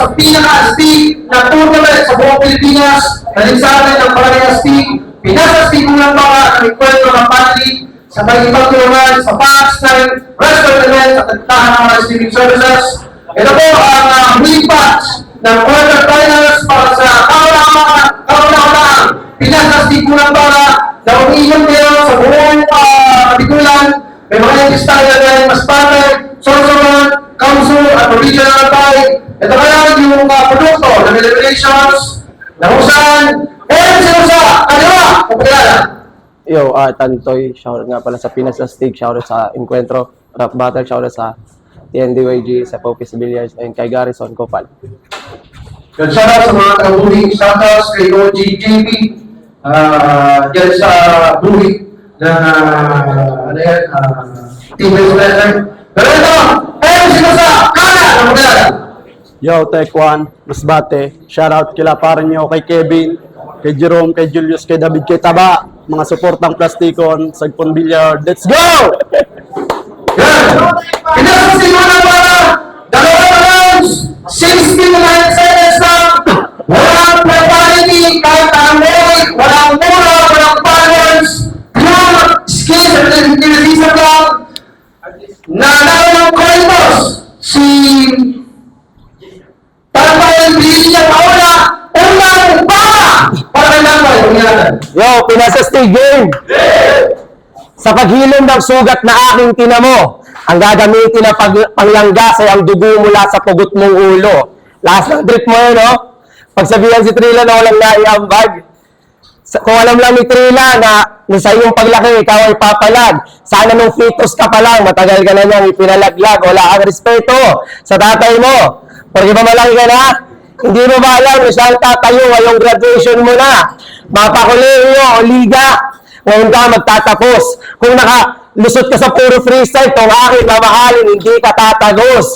sa pinaka-astig na tournament sa buong Pilipinas, nalinsanin ng Barangay Astig, pinasastig mo lang para ang enkwentro ng family sa may ibang tulungan sa punchline, restaurant event at nagtahan ng mga streaming services. Ito po ang huling batch ng quarterfinals para sa kauna-unang pinasastig mo lang para na umiinom kayo sa buong Bikulan. May mga nag-style na mas patay, Sorsogon, Council at Original Bike. Ito kaya yung produkto ng eliminations na kung saan sino sa kanila kapagala. Yo, Tantoy, shoutout nga pala sa Pinas Astig, shoutout sa Encuentro, Rap Battle, shoutout sa TNDYG, sa Popis Billiards, and kay Garrison Copal. Shoutout sa mga taga-buhi, shoutouts kay OGJB, dyan sa buhi ng Team Letter. Pero ito, sino sa kanan ng kapagala. Yo, Tech One, Masbate, shoutout kila parin nyo, kay Kevin, kay Jerome, kay Julius, kay David, kay Taba, mga suportang plastikon, Sagpon Billiard, let's go! Yan! Pinasasig mo na para dalawang rounds, 60 to 9 seconds lang, walang propriety, kahit amoy, walang mura, walang balance, pure skills at intelligence lang, nanalo ng Coitos, si Tarpayan Bilya Paola, unang para kay Nambay, pangyalan. Yo, Pinas Astig game! Sa paghilom ng sugat na aking tinamo, ang gagamitin na panglanggas ay ang dugo mula sa pugot mong ulo. Last ng trip mo yun, no? Pagsabihan si Trila na walang naiambag. Kung alam lang ni Trila na sa iyong paglaki, ikaw ay papalag. Sana nung fetus ka pa lang, matagal ka na niyang ipinalaglag. Wala kang respeto sa tatay mo. Porque ba malaki ka na? Hindi mo ba alam na siya ang tatayo ngayong graduation mo na? Mapakuleyo o liga. Ngayon ka magtatapos. Kung nakalusot ka sa puro freestyle, itong aking mamahalin, hindi ka tatagos.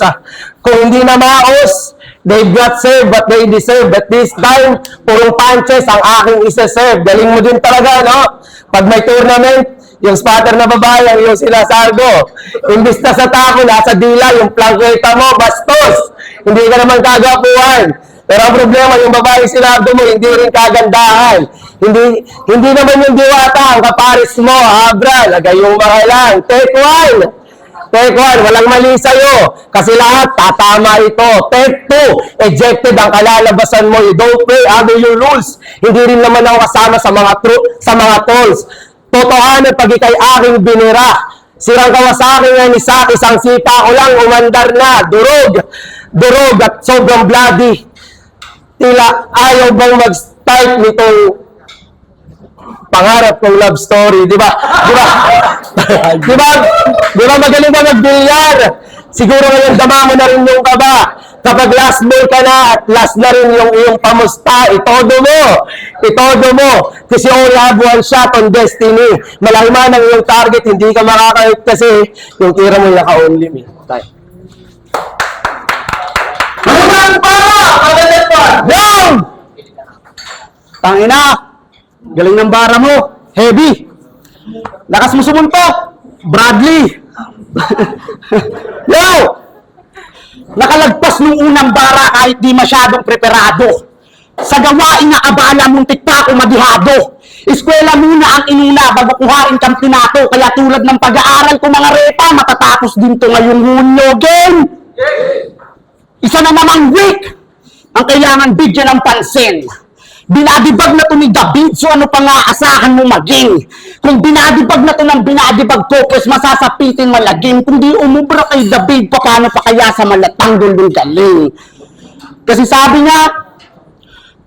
Kung hindi na maos, they've got serve what they deserve. But this time, purong punches ang aking isa-serve. Galing mo din talaga, no? Pag may tournament, yung spotter na babae, ang iyong sila Sargo. Imbis na sa tako, nasa dila, yung plangketa mo, bastos. Hindi ka naman kagapuan. Pero ang problema, yung babae sinabdo mo, hindi rin kagandahan. Hindi naman yung diwata, ang kaparis mo, Abra, lagay yung mga lang. Take one, walang mali sa'yo. Kasi lahat, tatama ito. Take two, ejected ang kalalabasan mo. You don't play under your rules. Hindi rin naman ako kasama sa mga tolls. Totohanan pag ikay aking binira. Sirang Kawasaki nga ni Saki, isang sipa ko lang, umandar na. Durog at sobrang bloody. Tila ayaw bang mag-start nitong pangarap kong love story, di ba? Di ba magaling ba mag-bilyar? Siguro ngayon dama mo na rin yung kaba. Kapag last ball ka na at last na rin yung iyong pamusta, itodo mo. Kasi you only have one shot on destiny. Malaki man ang iyong target, hindi ka makakahit kasi yung tira mo naka-only me. Tayo. Yo! Tangina! Galing ng bara mo. Heavy. Lakas mo sumuntok. Bradley. Yo! Nakalagpas nung unang bara kahit di masyadong preparado. Sa gawain na abala mong tikta ko madihado. Eskwela muna ang inuna bago kuhain kampinato. Kaya tulad ng pag-aaral ko mga repa, matatapos din to ngayong Hunyo. Game! Isa na namang week ang kailangan bigyan ng pansin. Binadibag na to ni David, so ano pa nga asahan mo maging? Kung binadibag na to ng binadibag ko, pues masasapitin malagim. Kung di umubra kay David, paano pa kaya sa malatanggol ng galing? Kasi sabi niya,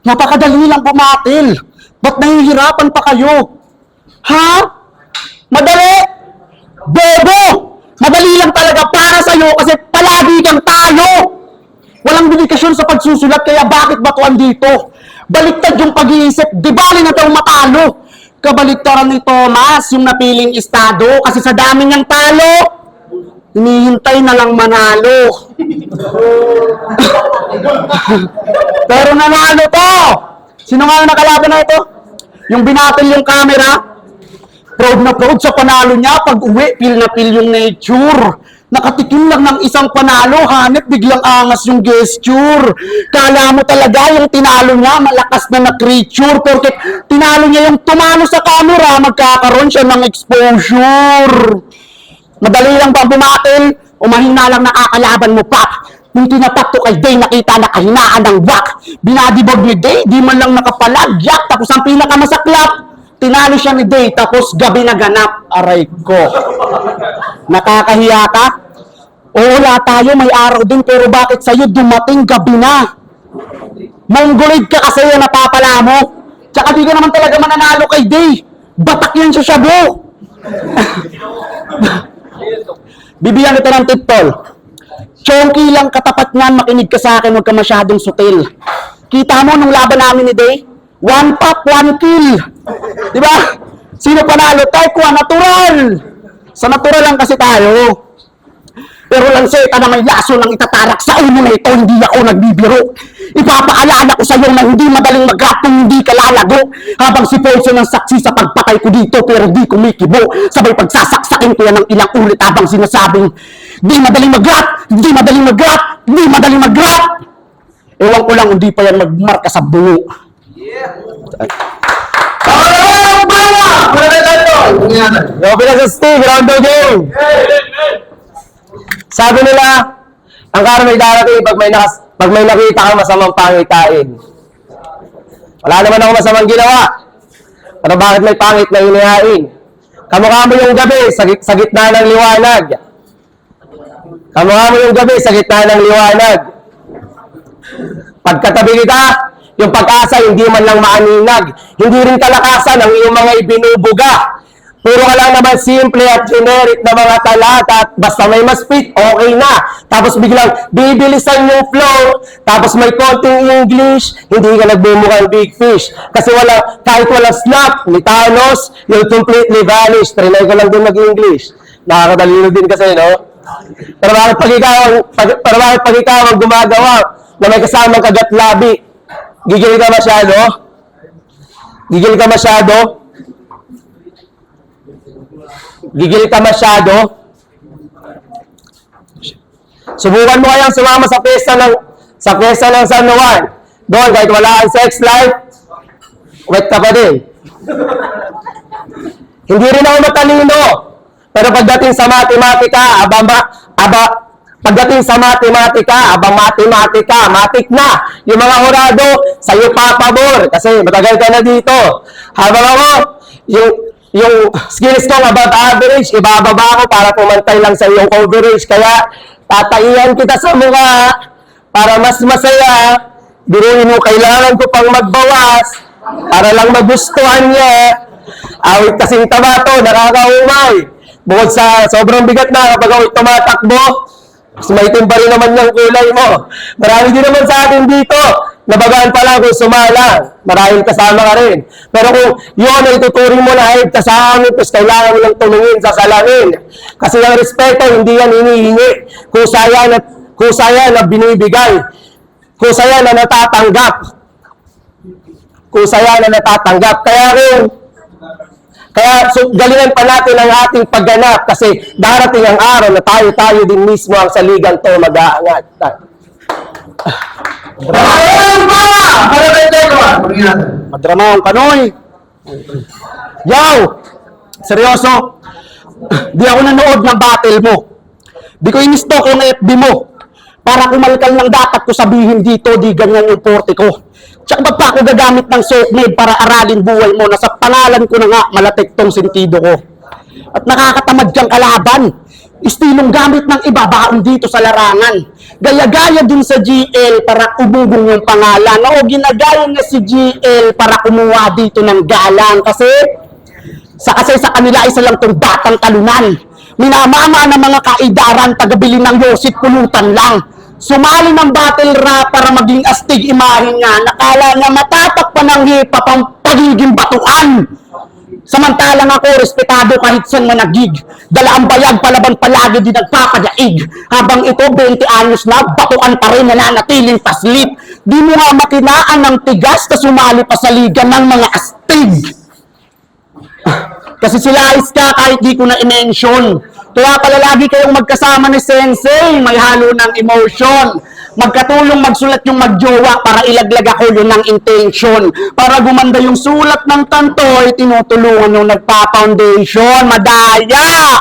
napakadali lang pumatil. Ba't nahihirapan pa kayo? Ha? Madali? Bobo! Madali lang talaga para sa'yo kasi palagi kang talo. Walang dedikasyon sa pagsusulat, kaya bakit ba ito andito? Baliktad yung pag-iisip, di bali na ito matalo. Kabaliktaran ni Thomas, yung napiling estado, kasi sa dami niyang talo, hinihintay na lang manalo. Pero nanalo to! Sino nga nakalaban na ito? Yung binatil yung camera, proud na proud sa panalo niya, pag uwi, feel na feel yung nature. Nakatikim lang ng isang panalo, hanep, biglang angas yung gesture. Kala mo talaga yung tinalo niya, malakas na creature. Porque tinalo niya yung tumalo sa camera, magkakaroon siya ng exposure. Madali lang ba bumatil? O mahina lang nakakalaban mo pa? Nung tinatak to kay Day, nakita na kahinaan ng wak. Binadibog ni Day, di man lang nakapalagyak. Tapos ang pinakamasaklap, tinalo siya ni Day, tapos gabi na ganap. Aray ko. Nakakahiya ka? Oo, wala tayo, may araw din, pero bakit sa'yo dumating gabi na? Mongoloid ka kasi yung napapala mo. Tsaka di ka naman talaga mananalo kay Day. Batak yan sa shabu. Bibigyan kita ng tip, tol. Chonky lang katapat niyan, makinig ka sa akin, huwag ka masyadong sutil. Kita mo nung laban namin ni Day? 1 pop, 1 kill. Diba? Sino panalo? Taekwa, natural. Sa natural lang kasi tayo. Pero lanseta na may laso ng itatarak sa ulo na ito, hindi ako nagbibiro. Ipapaalala ko sa iyo na hindi madaling mag-rap kung hindi ka lalago. Habang si Paulson ang saksi sa pagpatay ko dito, pero di kumikibo. Sabay pagsasaksakin ko yan ng ilang ulit habang sinasabing, di madaling mag-rap, hindi madaling mag-rap, hindi madaling mag-rap. Ewan ko lang, hindi pa yan magmarka sa bungo. Pangalawang bala! Pangalawang bala! Grabe na sa Steve, round of game. Sabi nila, ang karon may darating pag may nakita kang masamang pangitain. Wala naman ako masamang ginawa. Pero bakit may pangit na inihain? Kamukha mo yung gabi sa gitna ng liwanag. Kamukha mo yung gabi sa gitna ng liwanag. Pagkatabi kita, yung pag-asa hindi man lang maaninag. Hindi rin kalakasan ang iyong mga ibinubuga. Puro ka lang naman simple at generic na mga talata at basta may mas fit, okay na. Tapos biglang bibilisan yung flow, tapos may konting English, hindi ka nagbumukhang big fish. Kasi kahit walang snap, ni Thanos, you'll completely vanish. Trinay ko lang din mag-English. Nakakatalino din kasi, no? Pero bakit pag ikaw ang gumagawa na may kasamang kagat-labi, gigil ka masyado? Gigil ka masyado? Gigil ka masyado? Subukan mo kayang sumama sa pesta ng San Juan. Doon, kahit wala kang sex life, wet ka pa din. Hindi rin ako matalino. Pero pagdating sa matematika, matik na. Yung mga hurado, sa'yo papabor. Kasi matagal ka na dito. Habang ako, yung skills ko above average, ibababa ko para pumantay lang sa iyong coverage. Kaya, tataihan kita sa mukha para mas masaya. Biruin mo, kailangan ko pang magbawas para lang magustuhan niya. Awit kasing tama to, nakakaumay. Bukod sa sobrang bigat na kapag ako'y tumatakbo, mas maitim pa rin naman yung kulay mo. Marami din naman sa atin dito. Nabagaan pa lang kung sumala. Maraming kasama ka rin. Pero kung yun ay tuturing mo na ay kasama, pues kailangan mo lang tumingin sa salamin. Kasi ang respeto, hindi yan hinihingi. Kusaya na binibigay. Kusaya na natatanggap. Kaya galingan pa natin ang ating pagganap kasi darating ang araw na tayo din mismo ang saligang to mag-aangat. Pangalawang bala! Pangalawang bala! Madrama ang kanoy. Yaw! Seryoso? Di ako nanood ng battle mo. Di ko in-stalk yung FB mo. Para kumalkal ng dapat ko sabihin dito, di ganyan yung porte ko. Tsaka ba't pa ako gagamit ng soapmade para aralin buhay mo na sa pangalan ko na nga malatik tong sentido ko. At nakakatamad kang kalaban. Istilong gamit ng iba baon dito sa larangan. Gaya-gaya din sa GL para umugong yung pangalan. O ginagaya nga si GL para kumuha dito ng galang. Kasi sa kanila isa lang tong batang talunan. Minamama ng mga kaidaran, tagabili ng yosit, pulutan lang. Sumali ng battle rap para maging astig imahin niya. Nakala niya matatakpan ng hip-hop ang pagiging batuan. Samantalang ako, respetado kahit saan managig. Dala ang bayag, palaban palagi din nagpapadaig. Habang ito, 20 anyos na, batuan pa rin nananatiling paslit. Di mo nga makinaan ng tigas na sumali pa sa liga ng mga astig. Kasi sila iska kahit di ko na i-mention. Kaya pala lagi kayong magkasama ni Sensei, may halo ng emotion. Magkatulong magsulat yung magjowa para ilaglag ako yun ng intention. Para gumanda yung sulat ng Tantoy, tinutulungan yung nagpa-foundation. Madaya!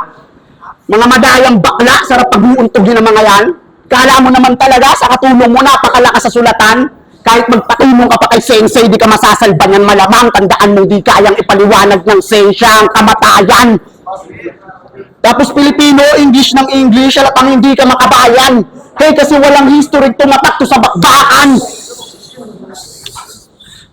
Mga madayang bakla, sarap pag-uuntog yun ng mga yan. Kala mo naman talaga, sa katulong mo, napakalakas sa sulatan. Kahit magpatulong ka pa kay Sensei, di ka masasalban yan malamang. Tandaan mo, di kayang ipaliwanag ng Sensei ang kamatayan. Tapos Pilipino, English ng English, alatang hindi ka makabayan. Kaya kasi walang history tumatak to sa bakbakan.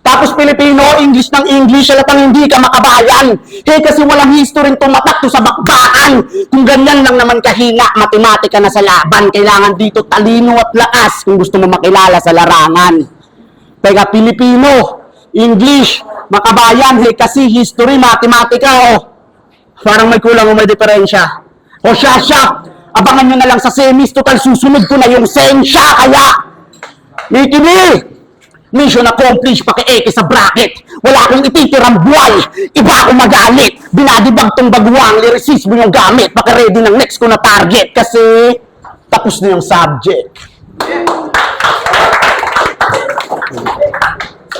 Tapos Pilipino, English ng English, alatang hindi ka makabayan. Kaya kasi walang history tumatak to sa bakbakan. Kung ganyan lang naman kahina, matematika na sa laban. Kailangan dito talino at lakas kung gusto mo makilala sa larangan. Kaya Pilipino, English, makabayan, hey kasi history, matematika, parang may kulang o may diferensya. O siya, abangan nyo na lang sa semis, total susunod ko na yung sensya, kaya, Nikini, mission accomplished, paki-eke sa bracket. Wala akong ititirang buhay, iba ako magalit. Binadibag tong baguang, lyricism yung gamit, paki-ready ng next ko na target, kasi tapos na yung subject.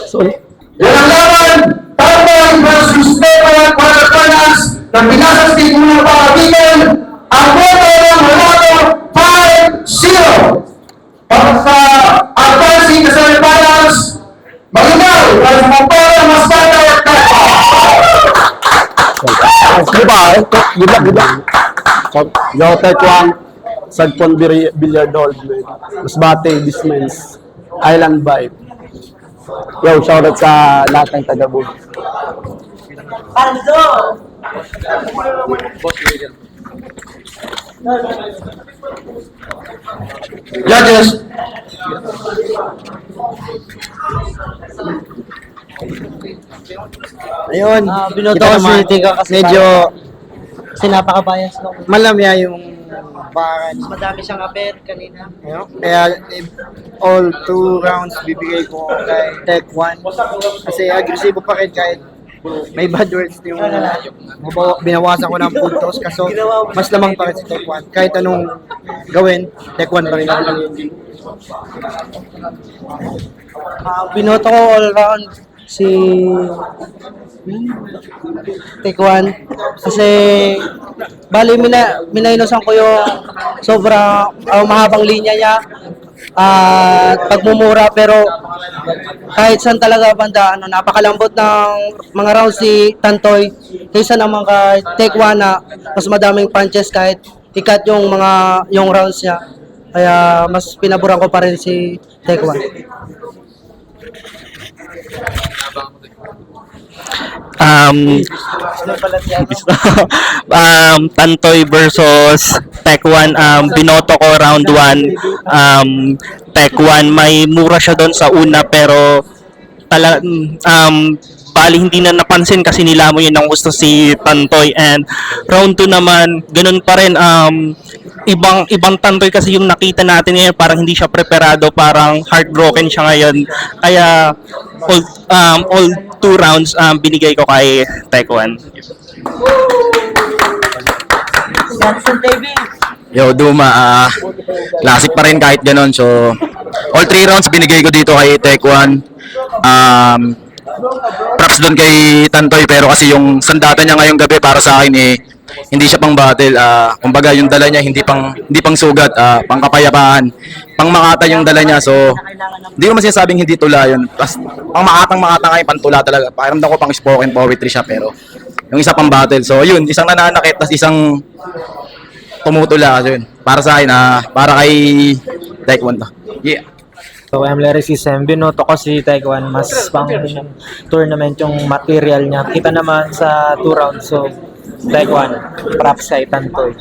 Sorry. Yan ang laban, Tantoy versus Tepa Quadras ng Pinasas Team unang pakabigan. Ang boto ng Manalo 5-0. Para sa advancing sa semifinals, Malinaw, para sa Pampara, Masbate at Tapa. Diba? Good luck. Yo, Taekwondo, Sagpon Billiard Hall, Masbate, Dismens, Island Vibe. Yo, shoutout sa lahat ng taga-Bug. Judges. Ayun, Binoto ko si Tika kasi medyo kasi napaka-bias no. malamya yung bakan. Madami siyang apel kanina. Ayun. Kaya all 2 rounds bibigay ko kay Tech 1. Kasi agresibo pa rin kahit may bad words yung binawasan ko ng puntos. Kaso mas lamang pa rin si Tech 1. Kahit anong gawin, Tech 1 pa rin ako. Binoto ko all round si Tekwan kasi bali minainusan ko yung sobra mahabang linya niya at pagmumura, pero kahit saan talaga banda napakalambot ng mga rounds si Tantoy kaysa naman kay Tekwan na mas madaming punches kahit ikat yung rounds niya, kaya mas pinaburan ko pa rin si Tekwan. Tantoy versus Tech 1, binoto ko round 1. Tech 1 may mura siya doon sa una, pero bali hindi na napansin kasi nila mo yun ang gusto si Tantoy. And round 2 naman ganun pa rin, ibang Tantoy kasi yung nakita natin ngayon, parang hindi siya preparado, parang heartbroken siya ngayon. Kaya all 2 rounds binigay ko kay Tech 1. Yo, Duma, classic pa rin kahit ganon. So, all 3 rounds binigay ko dito kay Tech 1. Props doon kay Tantoy, pero kasi yung sandata niya ngayong gabi para sa akin hindi siya pang battle. Kumbaga yung dala niya hindi pang sugat, pang kapayapaan, pang makata yung dala niya. So, hindi ko masasabing hindi tula yun. Pang makatang ay pantula talaga. Pakiramdam ko pang spoken poetry siya, pero yung isa pang battle. So, yun, isang nananakit, tas isang tumutula kasi yun. Para sa akin, para kay Taekwondo. Yeah. So, I'm Lyricism. Binoto ko si Taekwondo. Mas pang tournament yung material niya. Kita naman sa 2 rounds. So, Taekwondo. Props kay Tantoy.